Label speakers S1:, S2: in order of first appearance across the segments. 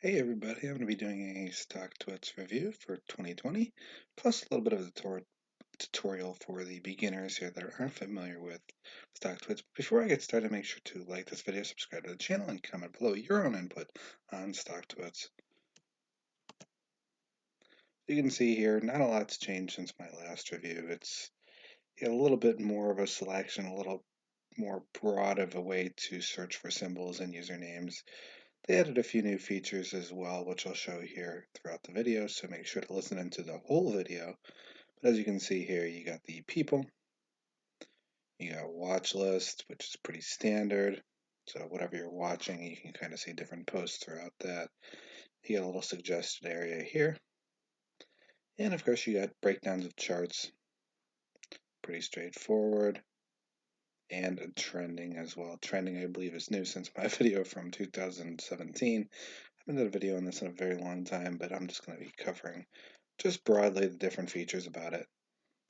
S1: Hey everybody, I'm going to be doing a Stocktwits review for 2020, plus a little bit of a tutorial for the beginners here that aren't familiar with Stocktwits. Before I get started, make sure to like this video, subscribe to the channel, and comment below your own input on Stocktwits. You can see here, not a lot's changed since my last review. It's a little bit more of a selection, a little more broad of a way to search for symbols and usernames. They added a few new features as well, which I'll show here throughout the video, so make sure to listen into the whole video. But as you can see here, you got the people, you got watch list, which is pretty standard. So whatever you're watching, you can kind of see different posts throughout that. You got a little suggested area here. And of course, you got breakdowns of charts, pretty straightforward. And trending as well. Trending, I believe, is new since my video from 2017. I haven't done a video on this in a very long time, but I'm just going to be covering just broadly the different features about it.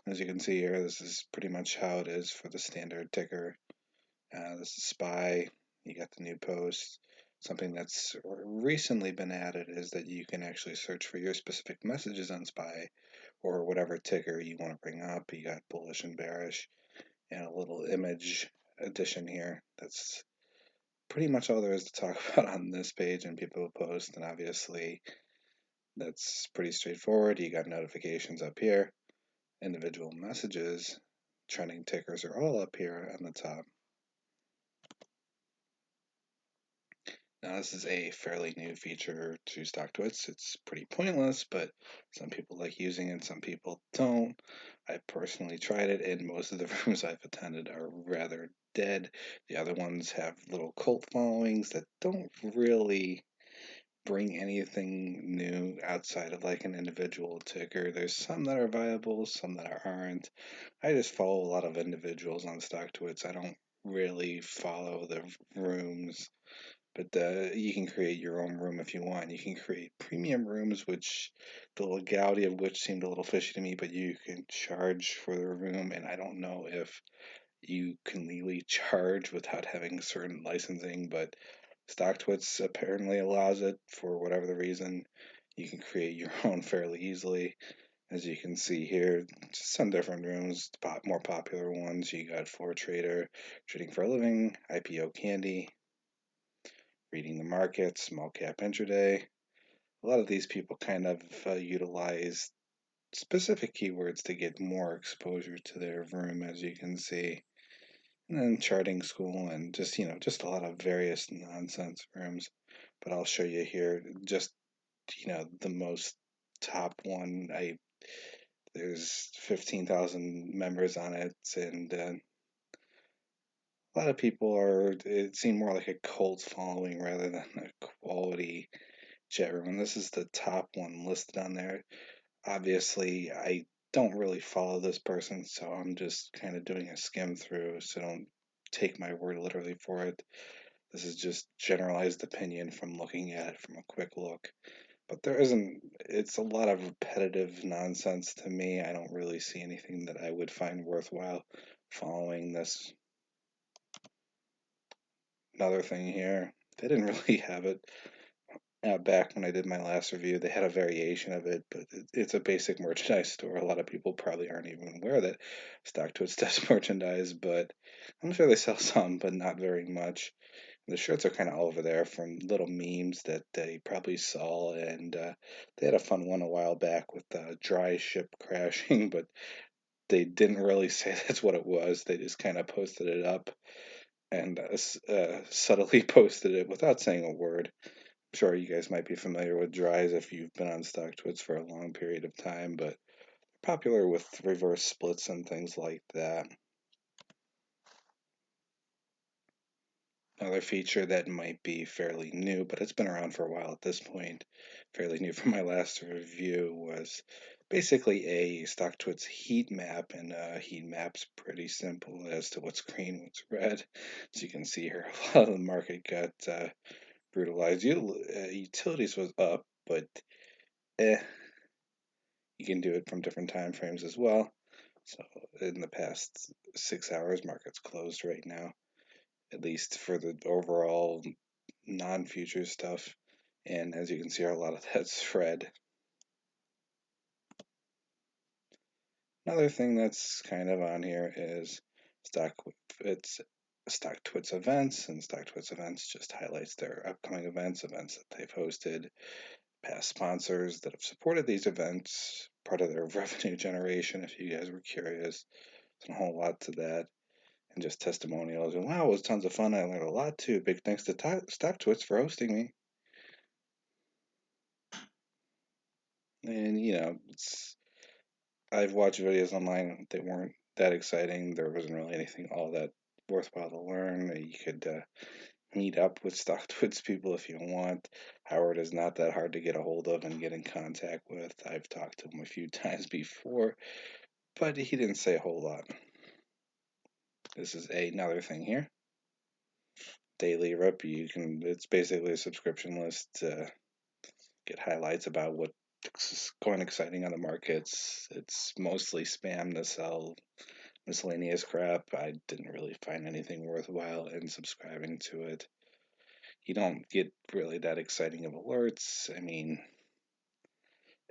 S1: As you can see here, this is pretty much how it is for the standard ticker. This is SPY. You got the new post. Something that's recently been added is that you can actually search for your specific messages on SPY or whatever ticker you want to bring up. You got bullish and bearish and a little image addition here. That's pretty much all there is to talk about on this page, and people post, and obviously that's pretty straightforward. You got notifications up here, individual messages, trending tickers are all up here on the top. Now this is a fairly new feature to Stocktwits. It's pretty pointless, but some people like using it, some people don't. I personally tried it, and most of the rooms I've attended are rather dead. The other ones have little cult followings that don't really bring anything new outside of like an individual ticker. There's some that are viable, some that aren't. I just follow a lot of individuals on Stocktwits. I don't really follow the rooms, but you can create your own room if you want. You can create premium rooms, which the legality of which seemed a little fishy to me, but you can charge for the room, and I don't know if you can legally charge without having certain licensing, but Stocktwits apparently allows it for whatever the reason. You can create your own fairly easily. As you can see here, some different rooms, more popular ones. You got Floor Trader, Trading for a Living, IPO Candy, Reading the Market, Small Cap Intraday. A lot of these people kind of utilize specific keywords to get more exposure to their room, as you can see. And then charting school and just a lot of various nonsense rooms. But I'll show you here just, the most top one. There's 15,000 members on it, and a lot of people it seemed more like a cult following rather than a quality chat room. And this is the top one listed on there. Obviously, I don't really follow this person, so I'm just kind of doing a skim through, so don't take my word literally for it. This is just generalized opinion from looking at it from a quick look. But it's a lot of repetitive nonsense to me. I don't really see anything that I would find worthwhile following this. Another thing here, they didn't really have it back when I did my last review. They had a variation of it, but it's a basic merchandise store. A lot of people probably aren't even aware that Stocktwits does merchandise, but I'm sure they sell some, but not very much. The shirts are kind of all over there from little memes that they probably saw, and they had a fun one a while back with dry ship crashing, but they didn't really say that's what it was. They just kind of posted it up and subtly posted it without saying a word. I'm sure you guys might be familiar with dries if you've been on Stocktwits for a long period of time, but popular with reverse splits and things like that. Another feature that might be fairly new, but it's been around for a while at this point, fairly new from my last review, was basically a Stocktwits heat map, and heat map's pretty simple as to what's green, what's red. As you can see here, a lot of the market got brutalized. Utilities was up, but eh, you can do it from different time frames as well. So in the past 6 hours, market's closed right now, at least for the overall non-future stuff. And as you can see, a lot of that's red. Another thing that's kind of on here is Stocktwits events, and Stocktwits events just highlights their upcoming events that they've hosted, past sponsors that have supported these events, part of their revenue generation. If you guys were curious, there's a whole lot to that, and just testimonials. And wow, it was tons of fun. I learned a lot too. Big thanks to Stocktwits for hosting me. And I've watched videos online. They weren't that exciting. There wasn't really anything all that worthwhile to learn. You could meet up with Stocktwits people if you want. Howard is not that hard to get a hold of and get in contact with. I've talked to him a few times before, but he didn't say a whole lot. This is another thing here. Daily Rip. It's basically a subscription list to get highlights about what's going exciting on the markets. It's mostly spam to sell miscellaneous crap. I didn't really find anything worthwhile in subscribing to it. You don't get really that exciting of alerts. I mean,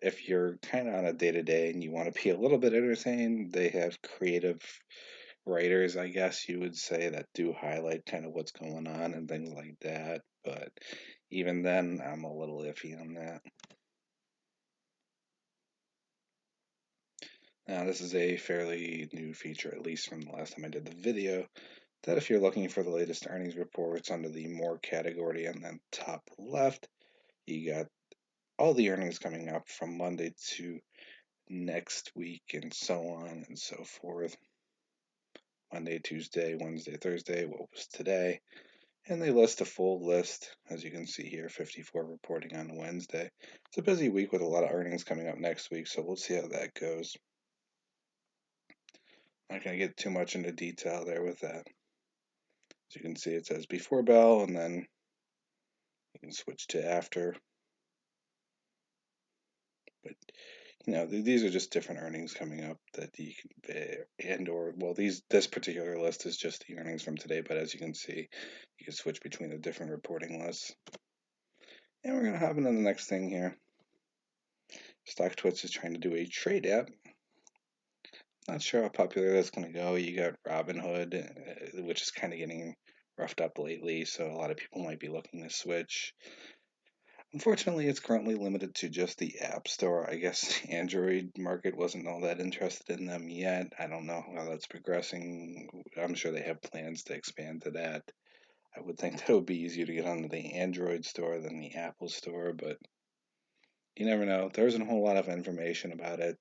S1: if you're kind of on a day to day and you want to be a little bit entertained, they have creative writers, I guess you would say, that do highlight kind of what's going on and things like that. But even then, I'm a little iffy on that. Now, this is a fairly new feature, at least from the last time I did the video, that if you're looking for the latest earnings reports under the More category on the top left, you got all the earnings coming up from Monday to next week and so on and so forth. Monday, Tuesday, Wednesday, Thursday, what was today? And they list a full list, as you can see here, 54 reporting on Wednesday. It's a busy week with a lot of earnings coming up next week, so we'll see how that goes. Not going to get too much into detail there with that. As you can see, it says before bell, and then you can switch to after. But these are just different earnings coming up that you can, this particular list is just the earnings from today. But as you can see, you can switch between the different reporting lists. And we're gonna hop into the next thing here. Stocktwits is trying to do a trade app. Not sure how popular that's going to go. You got Robinhood, which is kind of getting roughed up lately, so a lot of people might be looking to switch. Unfortunately, it's currently limited to just the App Store. I guess the Android market wasn't all that interested in them yet. I don't know how that's progressing. I'm sure they have plans to expand to that. I would think that it would be easier to get onto the Android store than the Apple store, but you never know. There isn't a whole lot of information about it.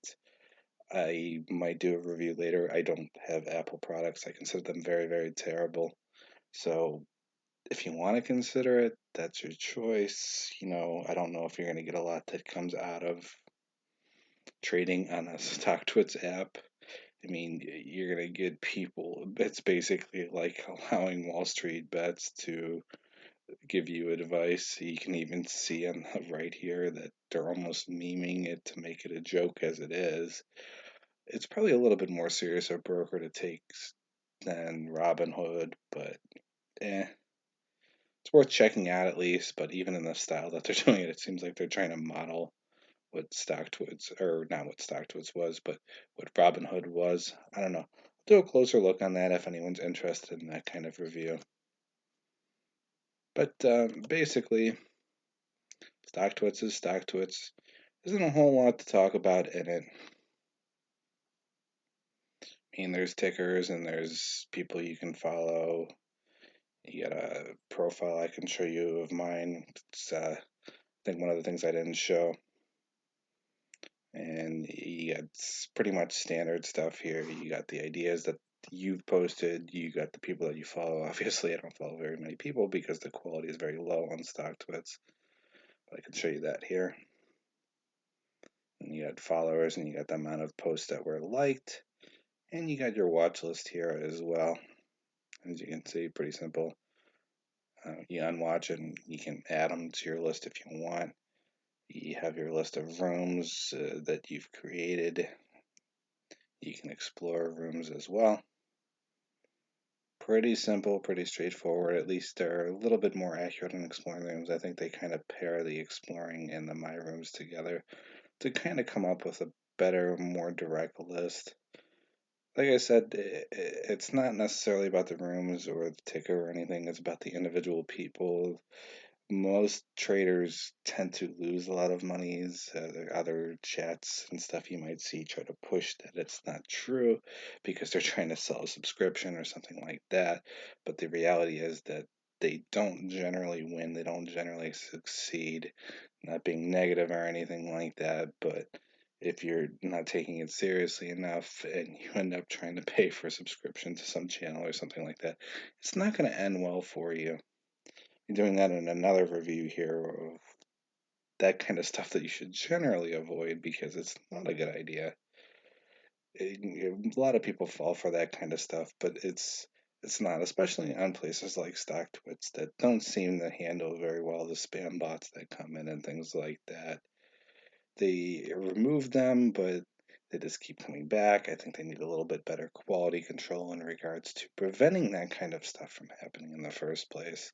S1: I might do a review later. I don't have Apple products. I consider them very, very terrible. So if you want to consider it, that's your choice. I don't know if you're going to get a lot that comes out of trading on a Stocktwits app. I mean, you're going to get people. It's basically like allowing Wall Street bets to give you advice. You can even see on the right here that they're almost memeing it to make it a joke as it is. It's probably a little bit more serious a broker to take than Robinhood, but it's worth checking out at least. But even in the style that they're doing it, it seems like they're trying to model what Stocktwits, or not what Stocktwits was, but what Robinhood was. I don't know. Do a closer look on that if anyone's interested in that kind of review. But basically, Stocktwits is Stocktwits. Isn't a whole lot to talk about in it. I mean, there's tickers and there's people you can follow. You got a profile I can show you of mine. It's I think one of the things I didn't show. And you got pretty much standard stuff here. You got the ideas that you've posted. You got the people that you follow. Obviously, I don't follow very many people because the quality is very low on Stocktwits. But I can show you that here. And you got followers, and you got the amount of posts that were liked. And you got your watch list here as well. As you can see, pretty simple. You unwatch and you can add them to your list if you want. You have your list of rooms that you've created. You can explore rooms as well. Pretty simple, pretty straightforward. At least they're a little bit more accurate in exploring rooms. I think they kind of pair the exploring and the my rooms together to kind of come up with a better, more direct list. Like I said, it's not necessarily about the rooms or the ticker or anything. It's about the individual people. Most traders tend to lose a lot of monies. Other chats and stuff you might see try to push that it's not true because they're trying to sell a subscription or something like that. But the reality is that they don't generally win, they don't generally succeed. Not being negative or anything like that, but if you're not taking it seriously enough and you end up trying to pay for a subscription to some channel or something like that, it's not going to end well for you. You're doing that in another review here of that kind of stuff that you should generally avoid because it's not a good idea. A lot of people fall for that kind of stuff, but it's not, especially on places like Stocktwits that don't seem to handle very well the spam bots that come in and things like that. They remove them, but they just keep coming back. I think they need a little bit better quality control in regards to preventing that kind of stuff from happening in the first place.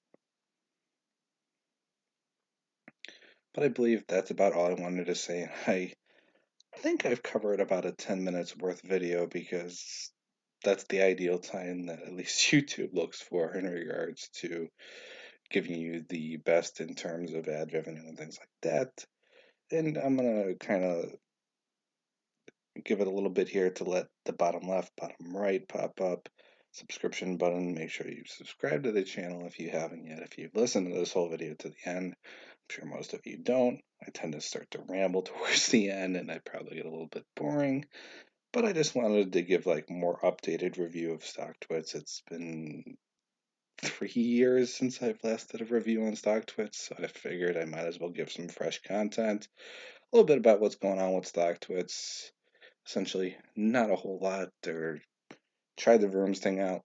S1: But I believe that's about all I wanted to say. I think I've covered about a 10 minutes worth video because that's the ideal time that at least YouTube looks for in regards to giving you the best in terms of ad revenue and things like that. And I'm going to kind of give it a little bit here to let the bottom left, bottom right pop up. Subscription button. Make sure you subscribe to the channel if you haven't yet. If you've listened to this whole video to the end, I'm sure most of you don't. I tend to start to ramble towards the end and I probably get a little bit boring. But I just wanted to give like more updated review of Stocktwits. It's been 3 years since I've last did a review on Stocktwits, so I figured I might as well give some fresh content. A little bit about what's going on with Stocktwits. Essentially, not a whole lot. They're tried the rooms thing out.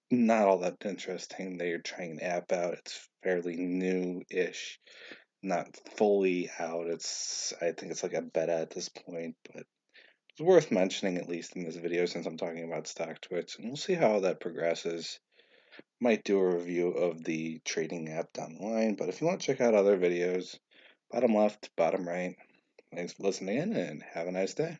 S1: Not all that interesting. They're trying an app out. It's fairly new-ish, not fully out. I think it's like a beta at this point, but it's worth mentioning at least in this video since I'm talking about Stocktwits, and we'll see how that progresses. Might do a review of the trading app down the line, but if you want to check out other videos, bottom left, bottom right. Thanks for listening in, and have a nice day.